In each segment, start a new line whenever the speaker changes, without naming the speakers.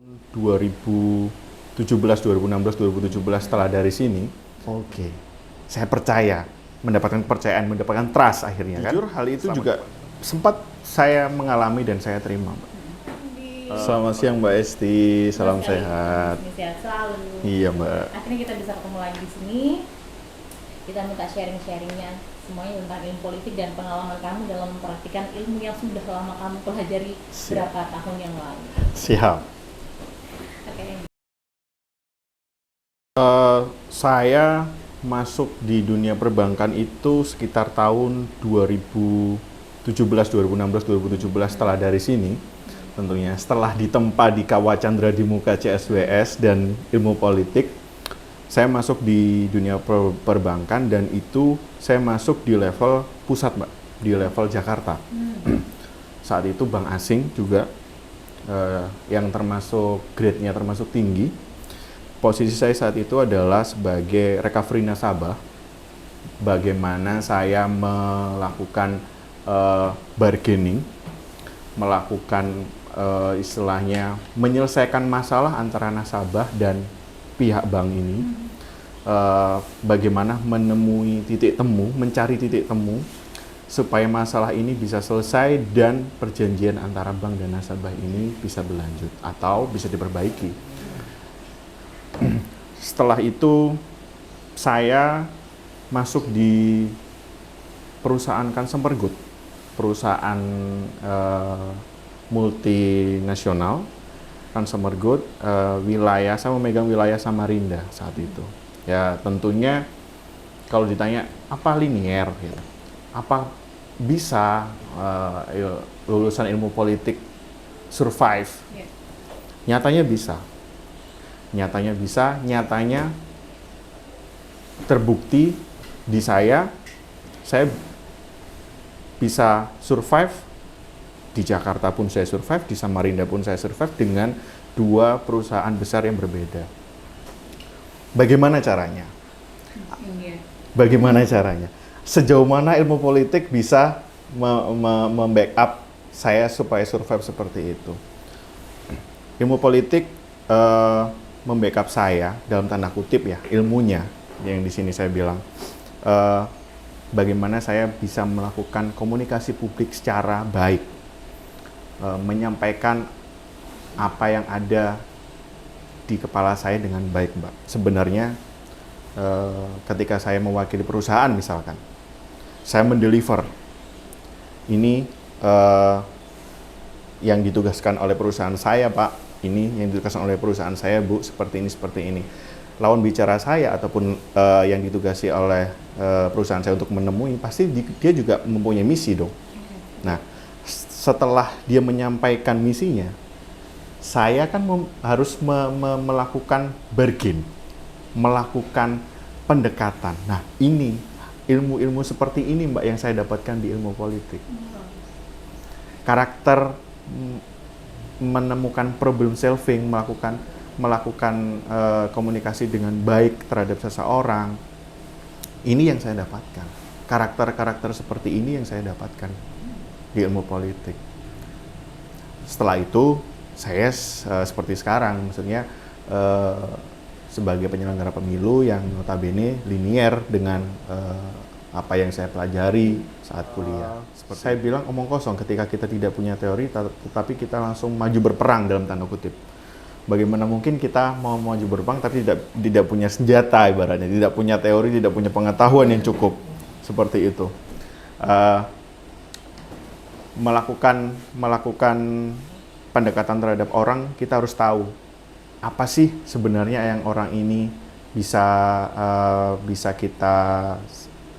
2017, 2016, 2017 setelah dari sini, oke, saya percaya, mendapatkan kepercayaan, mendapatkan trust akhirnya kan. Jujur hal itu juga sempat saya mengalami dan saya terima, Mbak. Selamat siang Mbak Esti, salam sehat.
Sehat selalu.
Iya Mbak.
Akhirnya kita bisa ketemu lagi di sini. Kita minta sharing-sharingnya semuanya tentang ilmu politik dan pengalaman kamu dalam mempraktikkan ilmu yang sudah lama kamu pelajari berapa tahun yang lalu.
Siap.
Oke.
Saya masuk di dunia perbankan itu sekitar tahun 2017, 2016, 2017 setelah dari sini. Tentunya setelah ditempa di Kawah Chandra di muka CSWS dan ilmu politik, saya masuk di dunia perbankan dan itu saya masuk di level pusat, Mbak, di level Jakarta. Saat itu bank asing juga yang termasuk grade-nya termasuk tinggi. Posisi saya saat itu adalah sebagai recovery nasabah. Bagaimana saya melakukan bargaining, melakukan istilahnya menyelesaikan masalah antara nasabah dan pihak bank ini, bagaimana menemui titik temu, mencari titik temu supaya masalah ini bisa selesai dan perjanjian antara bank dan nasabah ini bisa berlanjut atau bisa diperbaiki. Setelah itu saya masuk di perusahaan Consumer Good, perusahaan multinasional Consumer Good, wilayah, saya memegang wilayah Samarinda saat itu. Ya tentunya kalau ditanya apa linear, gitu, apa bisa lulusan ilmu politik survive? Nyatanya bisa. Nyatanya terbukti di saya bisa survive. Di Jakarta pun saya survive, di Samarinda pun saya survive dengan dua perusahaan besar yang berbeda. Bagaimana caranya? Bagaimana caranya? Sejauh mana ilmu politik bisa membackup saya supaya survive seperti itu? Ilmu politik membackup saya dalam tanda kutip ya, ilmunya yang di sini saya bilang. Bagaimana saya bisa melakukan komunikasi publik secara baik. Menyampaikan apa yang ada di kepala saya dengan baik, Mbak. Sebenarnya ketika saya mewakili perusahaan misalkan, saya mendeliver ini yang ditugaskan oleh perusahaan saya, Pak. Ini yang ditugaskan oleh perusahaan saya, Bu, seperti ini. Lawan bicara saya ataupun yang ditugasi oleh perusahaan saya untuk menemui, pasti dia juga mempunyai misi dong. Nah, setelah dia menyampaikan misinya, saya kan harus melakukan bargain, melakukan pendekatan. Nah, ini ilmu-ilmu seperti ini, Mbak, yang saya dapatkan di ilmu politik. Karakter menemukan problem solving, melakukan komunikasi dengan baik terhadap seseorang. Ini yang saya dapatkan. Karakter-karakter seperti ini yang saya dapatkan di ilmu politik. Setelah itu saya seperti sekarang, maksudnya sebagai penyelenggara pemilu yang notabene linier dengan apa yang saya pelajari saat kuliah. Saya bilang omong kosong ketika kita tidak punya teori, tetapi kita langsung maju berperang dalam tanda kutip. Bagaimana mungkin kita mau maju berperang tapi tidak punya senjata, ibaratnya, tidak punya teori, tidak punya pengetahuan yang cukup, seperti itu. Melakukan pendekatan terhadap orang, kita harus tahu apa sih sebenarnya yang orang ini bisa kita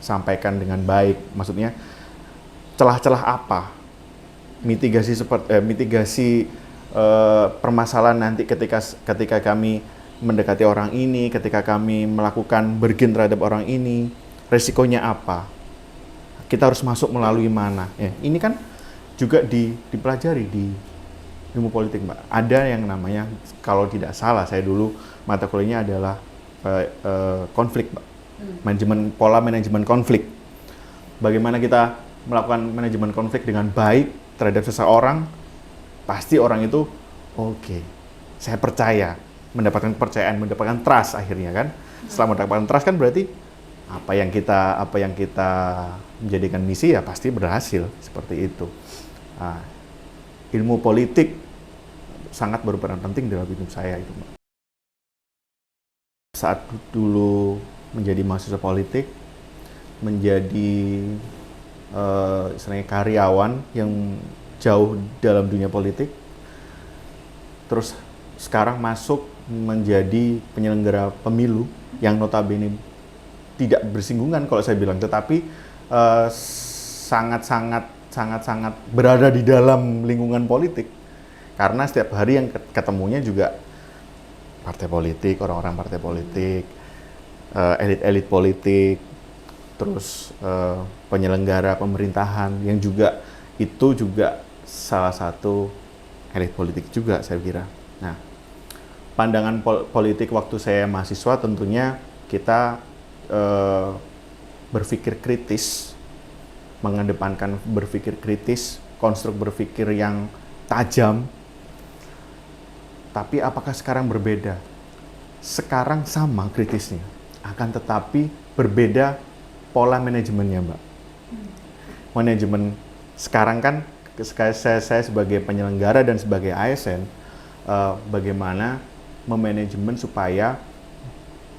sampaikan dengan baik. Maksudnya celah-celah apa, mitigasi permasalahan nanti ketika kami mendekati orang ini, ketika kami melakukan bargain terhadap orang ini, resikonya apa, kita harus masuk melalui mana. Ini kan juga dipelajari di ilmu politik, Mbak. Ada yang namanya, kalau tidak salah, saya dulu mata kuliahnya adalah konflik, Mbak. Pola manajemen konflik. Bagaimana kita melakukan manajemen konflik dengan baik terhadap seseorang, pasti orang itu oke. saya percaya, mendapatkan kepercayaan, mendapatkan trust akhirnya kan. Setelah mendapatkan trust kan berarti apa yang kita menjadikan misi ya pasti berhasil, seperti itu. Nah, ilmu politik sangat berperan penting dalam hidup saya itu, Mbak. Saat dulu menjadi mahasiswa politik, menjadi istilahnya karyawan yang jauh dalam dunia politik, terus sekarang masuk menjadi penyelenggara pemilu yang notabene tidak bersinggungan kalau saya bilang, tetapi sangat-sangat berada di dalam lingkungan politik, karena setiap hari yang ketemunya juga partai politik, orang-orang partai politik, elit-elit politik, terus penyelenggara pemerintahan yang juga itu juga salah satu elit politik juga saya kira. Nah, pandangan politik waktu saya mahasiswa tentunya kita berpikir kritis, mengedepankan berpikir kritis, konstruk berpikir yang tajam. Tapi apakah sekarang berbeda? Sekarang sama kritisnya, akan tetapi berbeda pola manajemennya, Mbak. Manajemen sekarang kan, saya sebagai penyelenggara dan sebagai ASN, bagaimana memanajemen supaya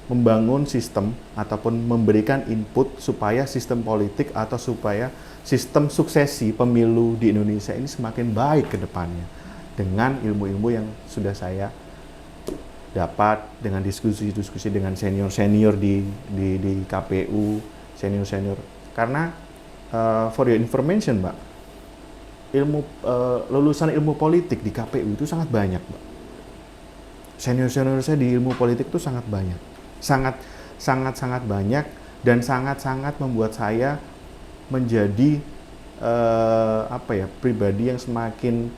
membangun sistem ataupun memberikan input supaya sistem politik atau supaya sistem suksesi pemilu di Indonesia ini semakin baik ke depannya dengan ilmu-ilmu yang sudah saya dapat dengan diskusi-diskusi dengan senior-senior di KPU, senior-senior. Karena for your information, Mbak, lulusan ilmu politik di KPU itu sangat banyak, Mbak. Senior-senior saya di ilmu politik itu sangat banyak. Sangat banyak dan sangat membuat saya menjadi pribadi yang semakin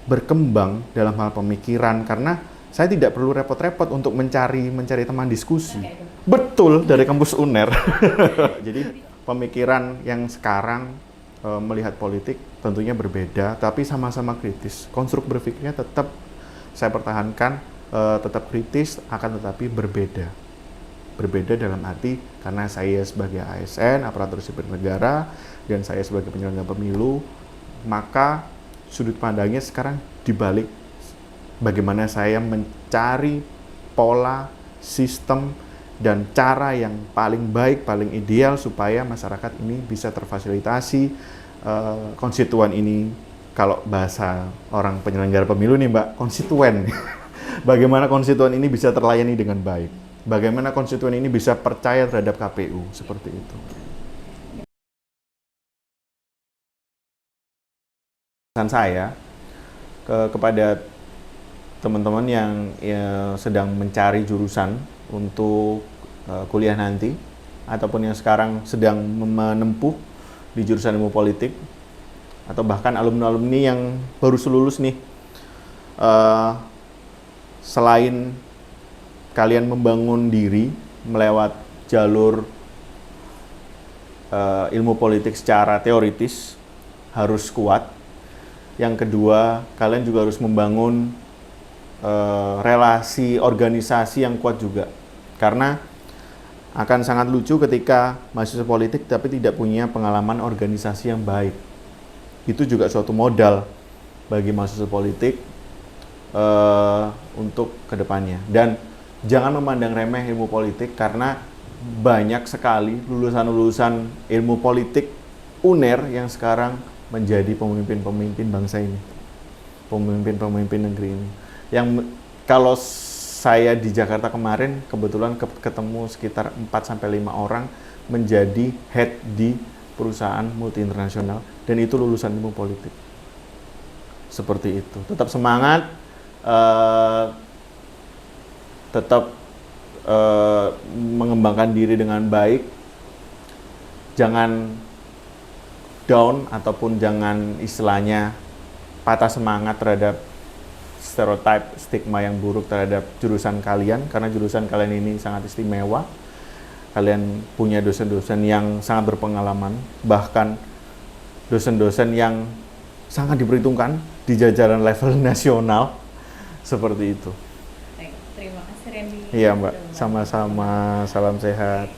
berkembang dalam hal pemikiran, karena saya tidak perlu repot-repot untuk mencari teman diskusi. Betul, dari kampus UNER. Jadi pemikiran yang sekarang melihat politik tentunya berbeda, tapi sama-sama kritis. Konstruk berpikirnya tetap saya pertahankan, tetap kritis, akan tetapi berbeda. Berbeda dalam arti karena saya sebagai ASN, aparatur sipil negara, dan saya sebagai penyelenggara pemilu, maka sudut pandangnya sekarang dibalik bagaimana saya mencari pola, sistem, dan cara yang paling baik, paling ideal supaya masyarakat ini bisa terfasilitasi, konstituen ini, kalau bahasa orang penyelenggara pemilu nih, Mbak, konstituen. Bagaimana konstituen ini bisa terlayani dengan baik, bagaimana konstituen ini bisa percaya terhadap KPU, seperti itu. Pesan saya kepada teman-teman yang sedang mencari jurusan untuk kuliah nanti, ataupun yang sekarang sedang menempuh di jurusan ilmu politik, atau bahkan alumni-alumni yang baru lulus nih, selain kalian membangun diri melewat jalur ilmu politik secara teoritis harus kuat. Yang kedua, kalian juga harus membangun relasi organisasi yang kuat juga. Karena akan sangat lucu ketika mahasiswa politik tapi tidak punya pengalaman organisasi yang baik. Itu juga suatu modal bagi mahasiswa politik untuk kedepannya. Dan jangan memandang remeh ilmu politik, karena banyak sekali lulusan-lulusan ilmu politik UNER yang sekarang menjadi pemimpin-pemimpin bangsa ini, pemimpin-pemimpin negeri ini. Yang kalau saya di Jakarta kemarin kebetulan ketemu sekitar 4-5 orang menjadi head di perusahaan multi internasional, dan itu lulusan ilmu politik. Seperti itu. Tetap semangat, tetap mengembangkan diri dengan baik, jangan down ataupun jangan istilahnya patah semangat terhadap stereotip, stigma yang buruk terhadap jurusan kalian, karena jurusan kalian ini sangat istimewa. Kalian punya dosen-dosen yang sangat berpengalaman, bahkan dosen-dosen yang sangat diperhitungkan di jajaran level nasional, Seperti itu.
Baik, terima kasih Randy.
Iya Mbak,
Sudah membantu.
sama-sama, salam sehat.